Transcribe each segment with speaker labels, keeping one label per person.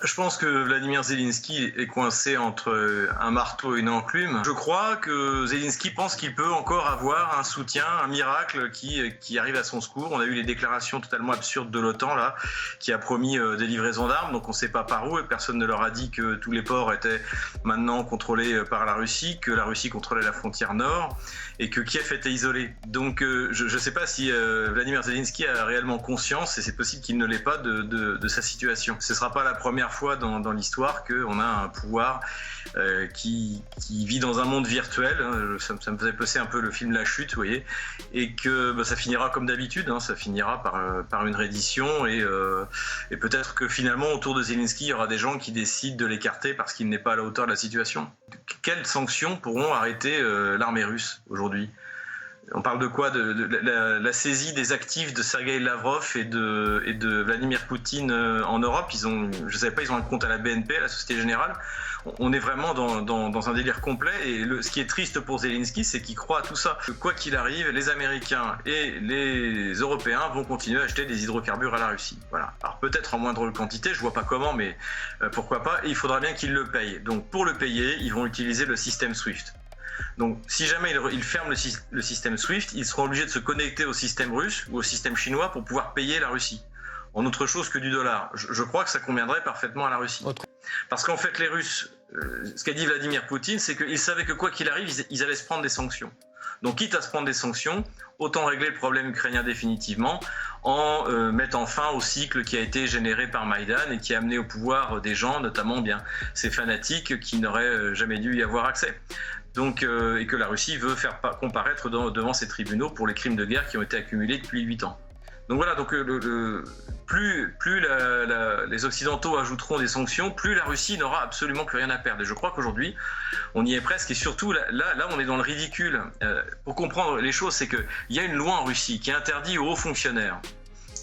Speaker 1: Je pense que Vladimir Zelensky est coincé entre un marteau et une enclume. Je crois que Zelensky pense qu'il peut encore avoir un soutien, un miracle qui arrive à son secours. On a eu les déclarations totalement absurdes de l'OTAN là, qui a promis des livraisons d'armes, donc on ne sait pas par où, et personne ne leur a dit que tous les ports étaient maintenant contrôlés par la Russie, que la Russie contrôlait la frontière nord et que Kiev était isolé. Donc je ne sais pas si Vladimir Zelensky a réellement conscience, et c'est possible qu'il ne l'ait pas, de sa situation. Ce ne sera pas la première fois dans l'histoire qu'on a un pouvoir qui vit dans un monde virtuel. Ça me faisait penser un peu le film La Chute, vous voyez, et que ça finira comme d'habitude, ça finira par une reddition, et peut-être que finalement autour de Zelensky il y aura des gens qui décident de l'écarter parce qu'il n'est pas à la hauteur de la situation. Quelles sanctions pourront arrêter l'armée russe aujourd'hui ? On parle de quoi ? De la saisie des actifs de Sergueï Lavrov et de Vladimir Poutine en Europe. Je ne savais pas, ils ont un compte à la BNP, à la Société Générale. On est vraiment dans un délire complet. Et ce qui est triste pour Zelensky, c'est qu'il croit à tout ça. Quoi qu'il arrive, les Américains et les Européens vont continuer à acheter des hydrocarbures à la Russie. Voilà. Alors peut-être en moindre quantité, je vois pas comment, mais pourquoi pas. Et il faudra bien qu'ils le payent. Donc pour le payer, ils vont utiliser le système SWIFT. Donc si jamais ils ferment le système SWIFT, ils seront obligés de se connecter au système russe ou au système chinois pour pouvoir payer la Russie en autre chose que du dollar. Je crois que ça conviendrait parfaitement à la Russie. Parce qu'en fait les Russes, ce qu'a dit Vladimir Poutine, c'est qu'ils savaient que quoi qu'il arrive, ils allaient se prendre des sanctions. Donc quitte à se prendre des sanctions, autant régler le problème ukrainien définitivement en mettant fin au cycle qui a été généré par Maïdan et qui a amené au pouvoir des gens, notamment ces fanatiques qui n'auraient jamais dû y avoir accès. Donc, et que la Russie veut faire comparaître devant ses tribunaux pour les crimes de guerre qui ont été accumulés depuis 8 ans. Donc voilà, donc plus les Occidentaux ajouteront des sanctions, plus la Russie n'aura absolument plus rien à perdre. Et je crois qu'aujourd'hui, on y est presque, et surtout là on est dans le ridicule. Pour comprendre les choses, c'est qu'il y a une loi en Russie qui interdit aux hauts fonctionnaires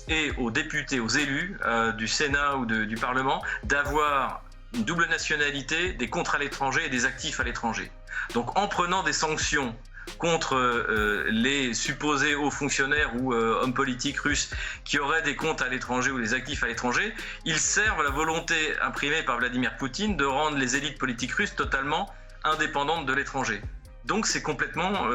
Speaker 1: et aux députés, aux élus du Sénat ou du Parlement d'avoir une double nationalité, des comptes à l'étranger et des actifs à l'étranger. Donc en prenant des sanctions contre les supposés hauts fonctionnaires ou hommes politiques russes qui auraient des comptes à l'étranger ou des actifs à l'étranger, ils servent la volonté imprimée par Vladimir Poutine de rendre les élites politiques russes totalement indépendantes de l'étranger. Donc c'est complètement...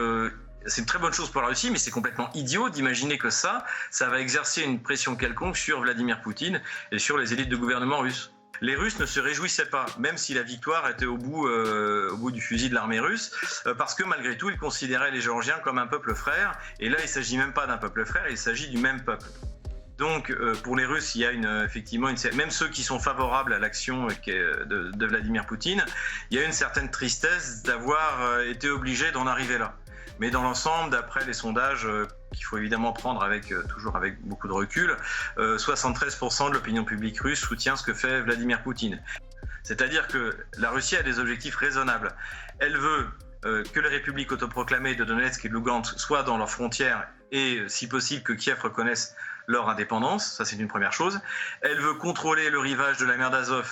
Speaker 1: c'est une très bonne chose pour la Russie, mais c'est complètement idiot d'imaginer que ça va exercer une pression quelconque sur Vladimir Poutine et sur les élites de gouvernement russes. Les Russes ne se réjouissaient pas, même si la victoire était au bout du fusil de l'armée russe, parce que malgré tout, ils considéraient les Géorgiens comme un peuple frère, et là, il ne s'agit même pas d'un peuple frère, il s'agit du même peuple. Donc, pour les Russes, il y a effectivement même ceux qui sont favorables à l'action de Vladimir Poutine, il y a une certaine tristesse d'avoir été obligés d'en arriver là. Mais dans l'ensemble, d'après les sondages qu'il faut évidemment prendre toujours avec beaucoup de recul, 73% de l'opinion publique russe soutient ce que fait Vladimir Poutine. C'est-à-dire que la Russie a des objectifs raisonnables. Elle veut que les républiques autoproclamées de Donetsk et de Lugansk soient dans leurs frontières et, si possible, que Kiev reconnaisse leur indépendance. Ça, c'est une première chose. Elle veut contrôler le rivage de la mer d'Azov.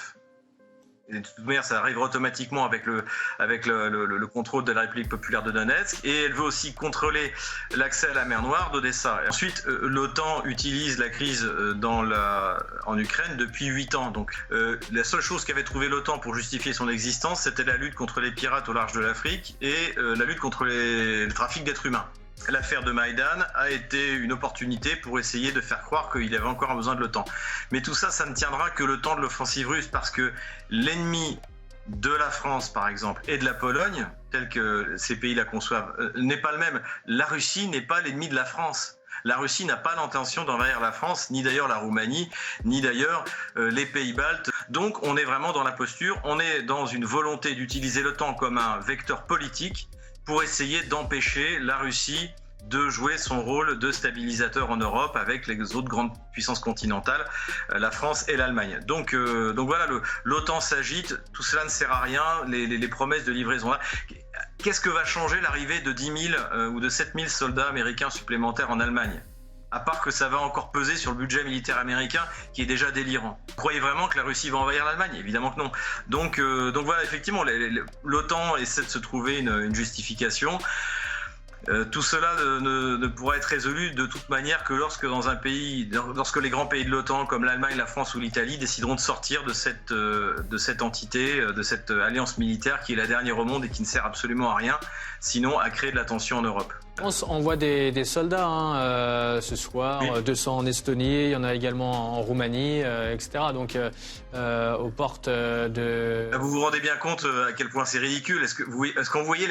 Speaker 1: Et de toute manière, ça arrive automatiquement avec le contrôle de la République populaire de Donetsk, et elle veut aussi contrôler l'accès à la mer Noire d'Odessa. Et ensuite, l'OTAN utilise la crise en Ukraine depuis 8 ans. Donc, la seule chose qu'avait trouvé l'OTAN pour justifier son existence, c'était la lutte contre les pirates au large de l'Afrique et la lutte contre le trafic d'êtres humains. L'affaire de Maïdan a été une opportunité pour essayer de faire croire qu'il y avait encore besoin de l'OTAN. Mais tout ça, ça ne tiendra que le temps de l'offensive russe, parce que l'ennemi de la France, par exemple, et de la Pologne, tel que ces pays la conçoivent, n'est pas le même. La Russie n'est pas l'ennemi de la France. La Russie n'a pas l'intention d'envahir la France, ni d'ailleurs la Roumanie, ni d'ailleurs les pays baltes. Donc on est vraiment dans la posture, on est dans une volonté d'utiliser l'OTAN comme un vecteur politique pour essayer d'empêcher la Russie de jouer son rôle de stabilisateur en Europe avec les autres grandes puissances continentales, la France et l'Allemagne. Donc voilà, l'OTAN s'agite, tout cela ne sert à rien, les promesses de livraison là. Qu'est-ce que va changer l'arrivée de 10 000 ou de 7 000 soldats américains supplémentaires en Allemagne ? À part que ça va encore peser sur le budget militaire américain qui est déjà délirant. Vous croyez vraiment que la Russie va envahir l'Allemagne ? Évidemment que non. Donc voilà, effectivement, l'OTAN essaie de se trouver une justification. Tout cela ne pourra être résolu de toute manière que lorsque les grands pays de l'OTAN comme l'Allemagne, la France ou l'Italie décideront de sortir de cette entité, de cette alliance militaire qui est la dernière au monde et qui ne sert absolument à rien, sinon à créer de la tension en Europe.
Speaker 2: On envoie des soldats ce soir, oui. 200 en Estonie, il y en a également en Roumanie, etc. Donc aux portes de...
Speaker 1: Vous vous rendez bien compte à quel point c'est ridicule. Est-ce qu'on voyait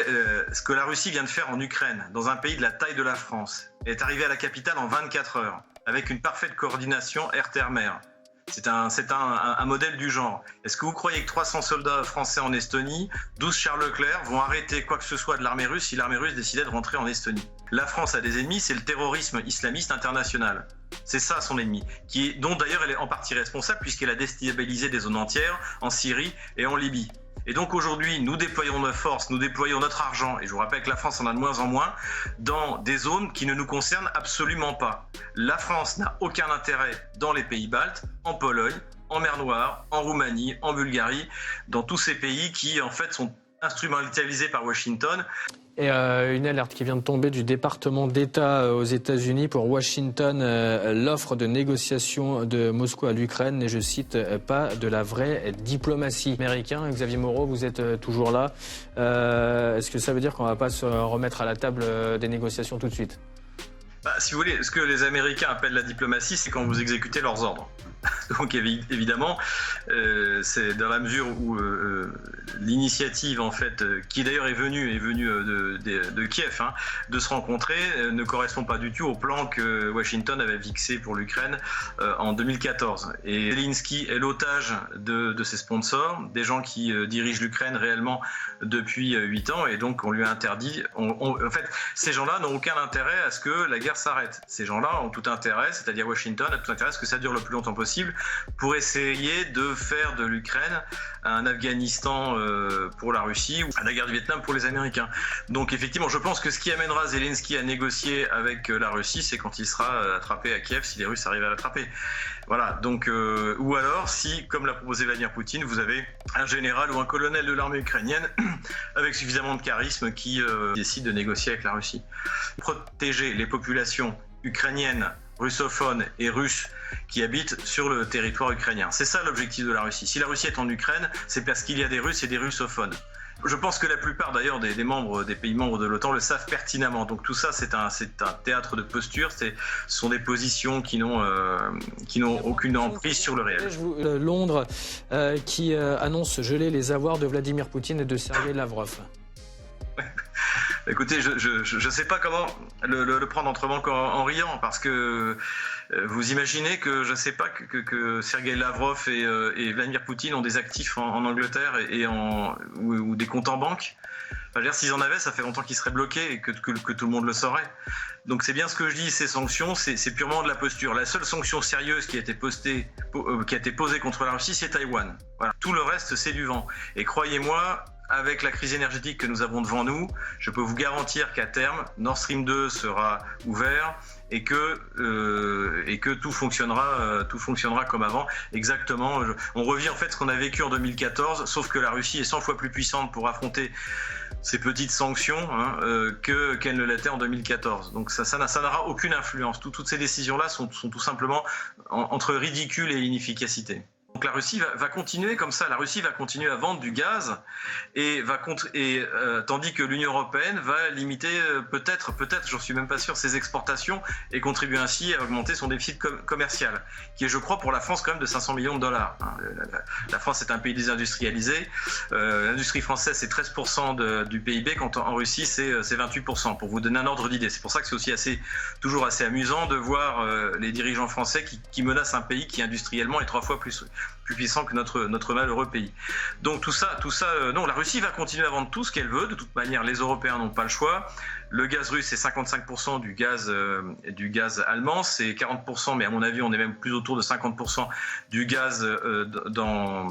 Speaker 1: ce que la Russie vient de faire en Ukraine, dans un pays de la taille de la France, elle est arrivée à la capitale en 24 heures, avec une parfaite coordination air-terre-mer. C'est un modèle du genre. Est-ce que vous croyez que 300 soldats français en Estonie, 12 Charles Leclerc, vont arrêter quoi que ce soit de l'armée russe si l'armée russe décidait de rentrer en Estonie? La France a des ennemis, c'est le terrorisme islamiste international. C'est ça son ennemi, dont d'ailleurs elle est en partie responsable puisqu'elle a déstabilisé des zones entières en Syrie et en Libye. Et donc aujourd'hui, nous déployons nos forces, nous déployons notre argent, et je vous rappelle que la France en a de moins en moins, dans des zones qui ne nous concernent absolument pas. La France n'a aucun intérêt dans les pays baltes, en Pologne, en mer Noire, en Roumanie, en Bulgarie, dans tous ces pays qui en fait sont instrumentalisés par Washington.
Speaker 2: Et une alerte qui vient de tomber du département d'État aux États-Unis pour Washington. L'offre de négociation de Moscou à l'Ukraine n'est, je cite, pas de la vraie diplomatie. Américain, Xavier Moreau, vous êtes toujours là. Est-ce que ça veut dire qu'on ne va pas se remettre à la table des négociations tout de suite ?
Speaker 1: Si vous voulez, ce que les Américains appellent la diplomatie, c'est quand vous exécutez leurs ordres. Donc évidemment, c'est dans la mesure où l'initiative en fait, qui d'ailleurs est venue de Kiev, de se rencontrer, ne correspond pas du tout au plan que Washington avait fixé pour l'Ukraine en 2014. Et Zelensky est l'otage de ses sponsors, des gens qui dirigent l'Ukraine réellement depuis 8 ans, et donc on lui a interdit. En fait, ces gens-là n'ont aucun intérêt à ce que la guerre s'arrête. Ces gens-là ont tout intérêt, c'est-à-dire Washington a tout intérêt à ce que ça dure le plus longtemps possible, pour essayer de faire de l'Ukraine un Afghanistan pour la Russie ou la guerre du Vietnam pour les Américains. Donc effectivement, je pense que ce qui amènera Zelensky à négocier avec la Russie, c'est quand il sera attrapé à Kiev, si les Russes arrivent à l'attraper. Voilà, donc, ou alors si, comme l'a proposé Vladimir Poutine, vous avez un général ou un colonel de l'armée ukrainienne avec suffisamment de charisme qui décide de négocier avec la Russie. Protéger les populations ukrainiennes, russophones et russes qui habitent sur le territoire ukrainien. C'est ça l'objectif de la Russie. Si la Russie est en Ukraine, c'est parce qu'il y a des Russes et des russophones. Je pense que la plupart d'ailleurs des pays membres de l'OTAN le savent pertinemment. Donc tout ça, c'est un théâtre de posture. Ce sont des positions qui n'ont aucune emprise sur le réel.
Speaker 2: Londres qui annonce geler les avoirs de Vladimir Poutine et de Sergei Lavrov.
Speaker 1: Écoutez, je sais pas comment le prendre autrement qu'en riant, parce que vous imaginez que je sais pas que Sergei Lavrov et Vladimir Poutine ont des actifs en Angleterre ou des comptes en banque. S'ils en avaient, ça fait longtemps qu'ils seraient bloqués et que tout le monde le saurait. Donc c'est bien ce que je dis, ces sanctions, c'est purement de la posture. La seule sanction sérieuse qui a été posée contre la Russie, c'est Taïwan. Voilà. Tout le reste, c'est du vent. Et croyez-moi, avec la crise énergétique que nous avons devant nous, je peux vous garantir qu'à terme, Nord Stream 2 sera ouvert et que tout fonctionnera comme avant. Exactement. On revient en fait ce qu'on a vécu en 2014, sauf que la Russie est 100 fois plus puissante pour affronter ces petites sanctions qu'elle ne l'était en 2014. Donc ça n'aura aucune influence. Toutes ces décisions-là sont tout simplement entre ridicule et inefficacité. Donc la Russie va continuer comme ça. La Russie va continuer à vendre du gaz tandis que l'Union européenne va limiter peut-être, j'en suis même pas sûr, ses exportations et contribuer ainsi à augmenter son déficit commercial, qui est, je crois, pour la France quand même de 500 millions de dollars. La France est un pays désindustrialisé. L'industrie française c'est 13% du PIB, quand en Russie c'est 28%. Pour vous donner un ordre d'idée. C'est pour ça que c'est aussi toujours assez amusant de voir les dirigeants français qui menacent un pays qui industriellement est 3 fois plus puissant que notre malheureux pays. Donc tout ça, non, la Russie va continuer à vendre tout ce qu'elle veut. De toute manière, les Européens n'ont pas le choix. Le gaz russe, c'est 55% du gaz allemand, c'est 40%, mais à mon avis, on est même plus autour de 50% du gaz dans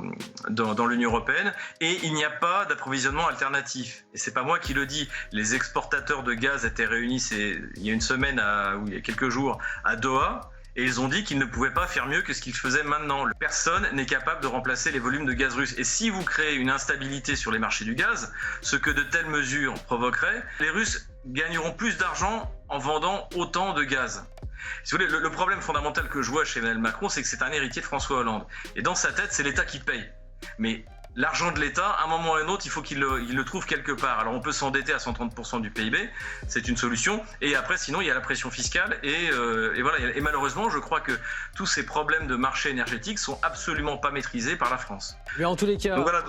Speaker 1: l'Union européenne. Et il n'y a pas d'approvisionnement alternatif. Et c'est pas moi qui le dis. Les exportateurs de gaz étaient réunis il y a une semaine, il y a quelques jours, à Doha. Et ils ont dit qu'ils ne pouvaient pas faire mieux que ce qu'ils faisaient maintenant. Personne n'est capable de remplacer les volumes de gaz russe. Et si vous créez une instabilité sur les marchés du gaz, ce que de telles mesures provoqueraient, les Russes gagneront plus d'argent en vendant autant de gaz. Si vous voulez, le problème fondamental que je vois chez Emmanuel Macron, c'est que c'est un héritier de François Hollande. Et dans sa tête, c'est l'État qui paye. Mais l'argent de l'État, à un moment ou à un autre, il faut qu'il le trouve quelque part. Alors on peut s'endetter à 130% du PIB, c'est une solution. Et après, sinon, il y a la pression fiscale. Et voilà. Et malheureusement, je crois que tous ces problèmes de marché énergétique sont absolument pas maîtrisés par la France.
Speaker 2: Mais en tous les cas,
Speaker 1: donc, voilà.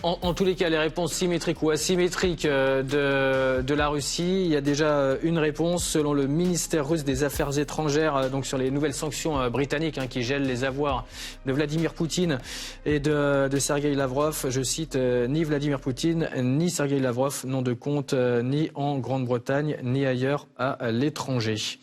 Speaker 2: en tous les cas, les réponses symétriques ou asymétriques de la Russie, il y a déjà une réponse selon le ministère russe des Affaires étrangères, donc sur les nouvelles sanctions britanniques qui gèlent les avoirs de Vladimir Poutine et de Sergueï Lavrov. Je cite, ni Vladimir Poutine ni Sergueï Lavrov n'ont de compte ni en Grande-Bretagne ni ailleurs à l'étranger.